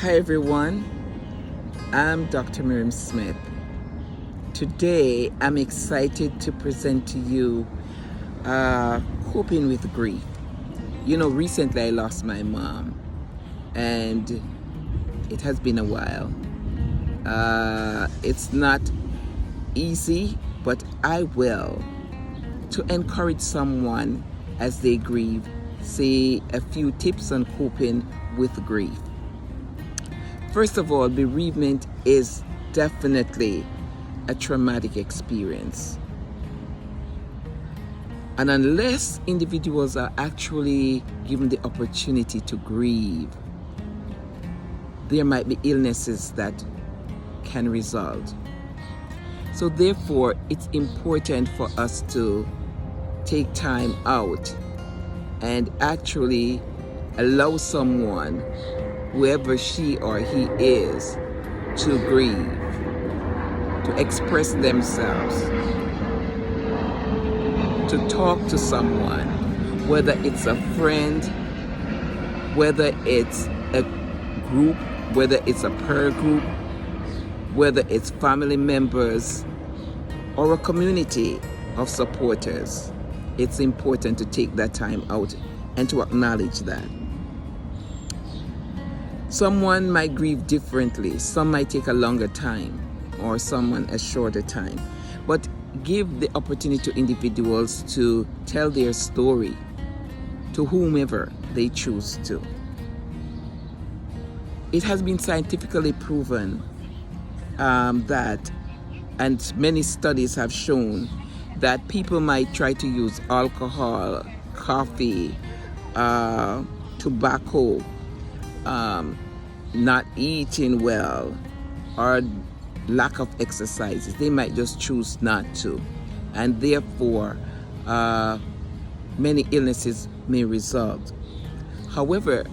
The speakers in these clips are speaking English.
Hi everyone, I'm Dr. Miriam Smith. Today I'm excited to present to you coping with grief. Recently I lost my mom and it has been a while. It's not easy, but I will, to encourage someone as they grieve, say a few tips on coping with grief. First of all, bereavement is definitely a traumatic experience. And unless individuals are actually given the opportunity to grieve, there might be illnesses that can result. So therefore, it's important for us to take time out and actually allow someone, whoever she or he is, to grieve, to express themselves, to talk to someone, whether it's a friend, whether it's a group, whether it's a prayer group, whether it's family members or a community of supporters. It's important to take that time out and to acknowledge that. Someone might grieve differently. Some might take a longer time or someone a shorter time. But give the opportunity to individuals to tell their story to whomever they choose to. It has been scientifically proven that, and many studies have shown, that people might try to use alcohol, coffee, tobacco, not eating well, or lack of exercises. They might just choose not to, and therefore many illnesses may result. However,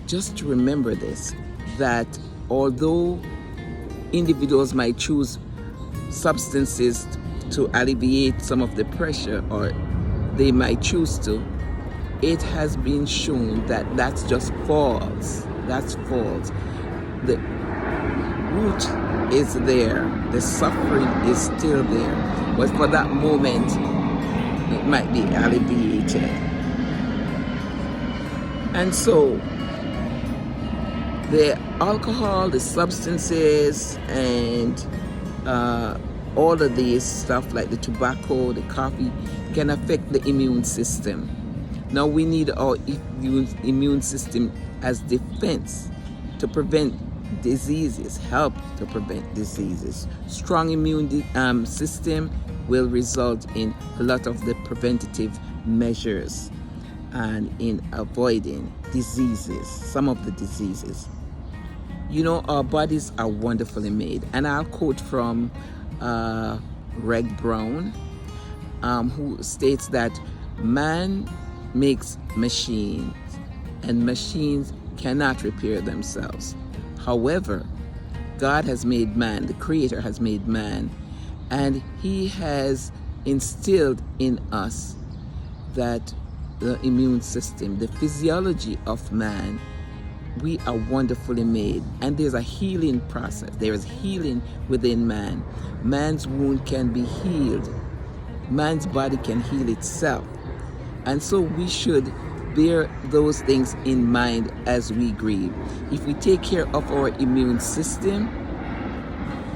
just to remember this, that although individuals might choose substances to alleviate some of the pressure, or they might choose to, it has been shown that that's just false. That's false. The root is there, the suffering is still there, but for that moment it might be alleviated. And so the alcohol, the substances, and all of these stuff like the tobacco, the coffee, can affect the immune system. Now we need our immune system as defense to prevent diseases, help to prevent diseases. Strong immune system will result in a lot of the preventative measures and in avoiding diseases, some of the diseases. Our bodies are wonderfully made. And I'll quote from Reg Brown, who states that man makes machines and machines cannot repair themselves. However, God has made man, the Creator has made man, and He has instilled in us that the immune system, the physiology of man, we are wonderfully made, and there's a healing process. There is healing within man. Man's wound can be healed. Man's body can heal itself. And so we should bear those things in mind as we grieve. If we take care of our immune system,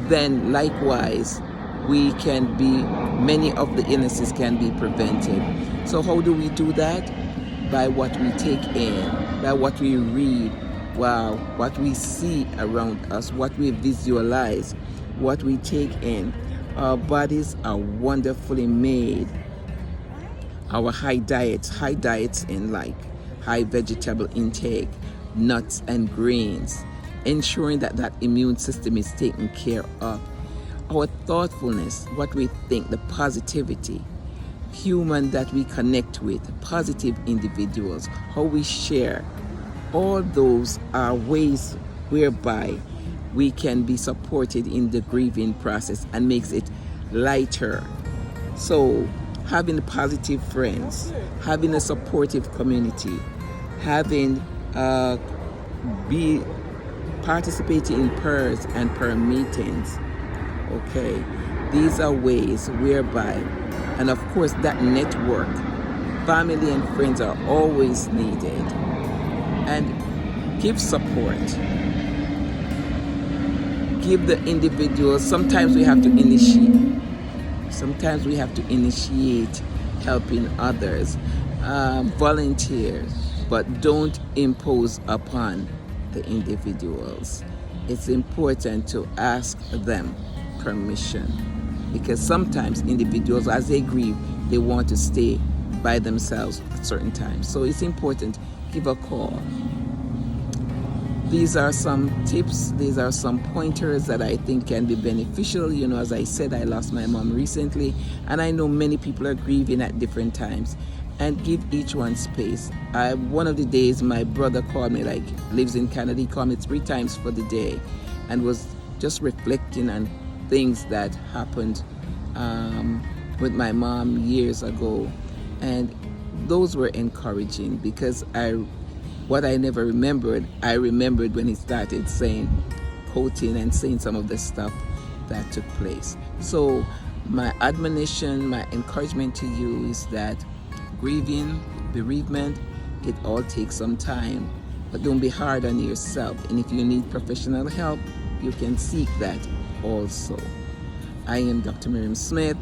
then likewise many of the illnesses can be prevented. So how do we do that? By what we take in, by what we read, what we see around us, what we visualize, what we take in. Our bodies are wonderfully made. Our high diets in like high vegetable intake, nuts and grains, ensuring that immune system is taken care of. Our thoughtfulness, what we think, the positivity, human that we connect with, positive individuals, how we share, all those are ways whereby we can be supported in the grieving process and makes it lighter. So having positive friends, having a supportive community, having be participating in prayers and prayer meetings. Okay, these are ways whereby, and of course that network, family and friends are always needed. And give support. Give the individuals, sometimes we have to initiate. Sometimes we have to initiate helping others, volunteer, but don't impose upon the individuals. It's important to ask them permission, because sometimes individuals, as they grieve, they want to stay by themselves at certain times. So it's important, give a call. These are some tips, these are some pointers that I think can be beneficial. You know, as I said, I lost my mom recently, and I know many people are grieving at different times. And give each one space. One of the days, my brother called me, like lives in Canada, he called me 3 times for the day, and was just reflecting on things that happened with my mom years ago. And those were encouraging, because what I never remembered, I remembered when he started quoting and saying some of the stuff that took place. So my admonition, my encouragement to you is that grieving, bereavement, it all takes some time, but don't be hard on yourself. And if you need professional help, you can seek that also. I am Dr. Miriam Smith.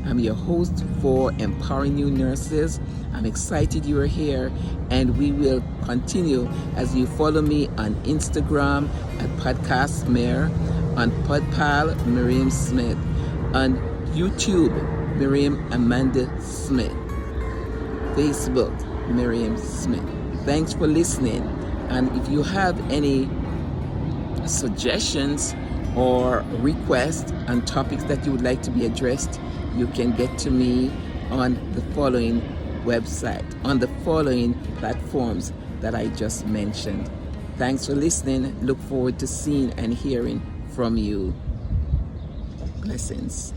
I'm your host for Empowering New Nurses. I'm excited you are here, and we will continue as you follow me on Instagram at Podcast Mayor, on Podpal Miriam Smith, on YouTube Miriam Amanda Smith, Facebook Miriam Smith. Thanks for listening, and if you have any suggestions or requests on topics that you would like to be addressed, you can get to me on the following website, on the following platforms that I just mentioned. Thanks for listening. Look forward to seeing and hearing from you. Blessings.